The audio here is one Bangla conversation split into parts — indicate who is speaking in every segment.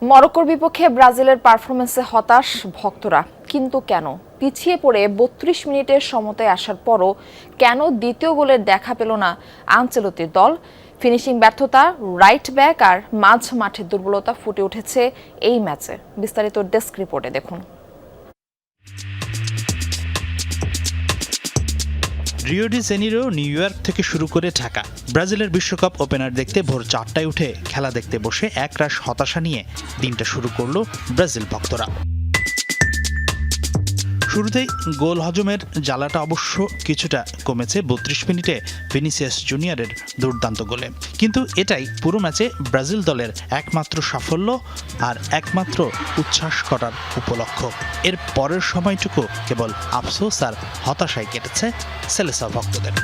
Speaker 1: মরক্কোর বিপক্ষে ব্রাজিলের পারফরমেন্সে হতাশ ভক্তরা, কিন্তু কেন? পিছিয়ে পড়ে ৩২ মিনিটের সমতায় আসার পরও কেন দ্বিতীয় গোলের দেখা পেল না আনচেলত্তির দল? ফিনিশিং ব্যর্থতা, রাইট ব্যাক আর মাঝ মাঠের দুর্বলতা ফুটে উঠেছে এই ম্যাচে। বিস্তারিত ডেস্ক রিপোর্টে দেখুন।
Speaker 2: Rio de Janeiro, new York থেকে শুরু করে ঢাকা, ব্রাজিলের বিশ্বকাপ ওপেনার দেখতে ভোর ৪টায় উঠে খেলা দেখতে বসে একরাশ হতাশা নিয়ে দিনটা শুরু করলো ব্রাজিল ভক্তরা। শুরুতেই গোল হজমের জ্বালাটা অবশ্য কিছুটা কমেছে ৩২ মিনিটে ভিনিসিয়াস জুনিয়রের দুর্দান্ত গোলে, কিন্তু এটাই পুরো ম্যাচে ব্রাজিল দলের একমাত্র সাফল্য আর একমাত্র উচ্ছ্বাস করার উপলক্ষ। এর পরের সময়টুকু কেবল আফসোস আর হতাশায় কেটেছে সেলেসাও ভক্তদের।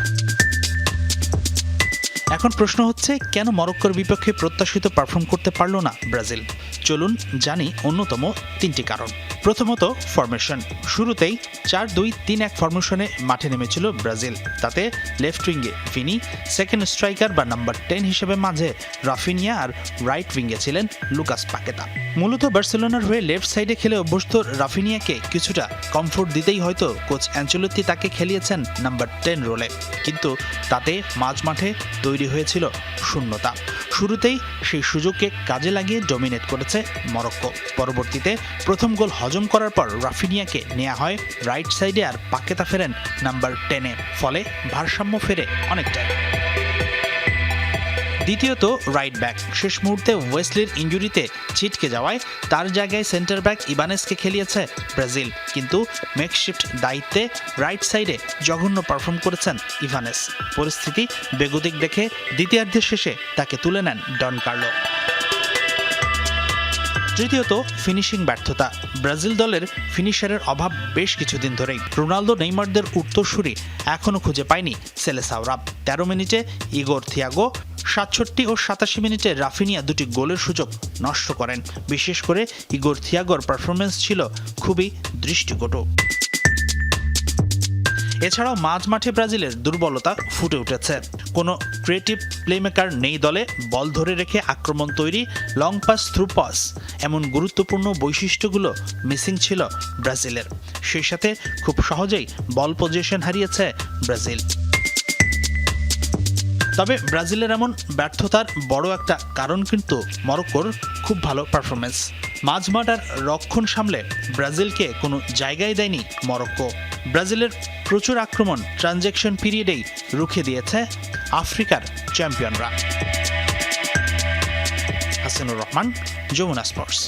Speaker 2: এখন প্রশ্ন হচ্ছে, কেন মরক্কোর বিপক্ষে প্রত্যাশিত পারফর্ম করতে পারল না ব্রাজিল? চলুন জানি অন্যতম ৩টি কারণ। প্রথমত, ফরমেশন। শুরুতেই ৪-২-৩-১ ফরমেশনে মাঠে নেমেছিল ব্রাজিল। তাতে লেফট উইঙ্গে ভিনি, সেকেন্ড স্ট্রাইকার বা নাম্বার 10 হিসেবে মাঝে রাফিনিয়া আর রাইট উইঙ্গে ছিলেন লুকাস পাকেতা। মূলত বার্সেলোনার হয়ে লেফট সাইডে খেলে অভ্যস্ত রাফিনিয়াকে কিছুটা কমফোর্ট দিতেই হয়তো কোচ অ্যাঞ্চেলোত্তি তাকে খেলিয়েছেন নাম্বার 10 রোলে, কিন্তু তাতে মাঝ মাঠে তৈরি হয়েছিল শূন্যতা। শুরুতেই সেই সুযোগকে কাজে লাগিয়ে ডমিনেট করেছে মরক্কো। পরবর্তীতে প্রথম গোল হজম করার পর রাফিনিয়াকে নেওয়া হয় রাইট সাইডে আর পাকেতা ফেরেন নাম্বার 10-এ, ফলে ভারসাম্য ফেরে অনেকটাই। দ্বিতীয়ত, রাইট ব্যাক। শেষ মুহূর্তে ওয়েসলির ইনজুরিতে ছিটকে যাওয়ায় তার জায়গায় সেন্টার ব্যাক ইবানেসকে খেলিয়েছে ব্রাজিল, কিন্তু মেকশিফট দায়িত্বে রাইট সাইডে জঘন্য পারফর্ম করেছেন ইভানেস। পরিস্থিতি বেগতিক দেখে দ্বিতীয়ার্ধের শেষে তাকে তুলে নেন ডন কার্লো। তৃতীয়ত, ফিনিশিং ব্যর্থতা। ব্রাজিল দলের ফিনিশারের অভাব বেশ কিছুদিন ধরেই। রোনালদো, নেইমারদের উত্তরসূরি এখনও খুঁজে পায়নি সেলেসাওরা। ১৩ মিনিটে ইগোর থিয়াগো, ৬৭ ও ৮৭ মিনিটে রাফিনিয়া দুটি গোলের সুযোগ নষ্ট করেন। বিশেষ করে ইগোর থিয়াগোর পারফরমেন্স ছিল খুবই দৃষ্টিকটু। এছাড়াও মাঝ মাঠে ব্রাজিলের দুর্বলতা ফুটে উঠেছে। কোনো ক্রিয়েটিভ প্লেমেকার নেই দলে। বল ধরে রেখে আক্রমণ তৈরি, লং পাস, থ্রু পাস, এমন গুরুত্বপূর্ণ বৈশিষ্ট্যগুলো মিসিং ছিল ব্রাজিলের। সেই সাথে খুব সহজেই বল পজিশন হারিয়েছে ব্রাজিল। তবে ব্রাজিলের এমন ব্যর্থতার বড় একটা কারণ কিন্তু মরক্কোর খুব ভালো পারফরমেন্স। মাঝমাঠ আর রক্ষণ সামলে ব্রাজিলকে কোনো জায়গায় দেয়নি মরক্কো। ব্রাজিলের প্রচুর আক্রমণ ট্রানজ্যাকশন পিরিয়ডেই রুখে দিয়েছে আফ্রিকার চ্যাম্পিয়নরা। হাসানুর রহমান, যমুনা স্পোর্টস।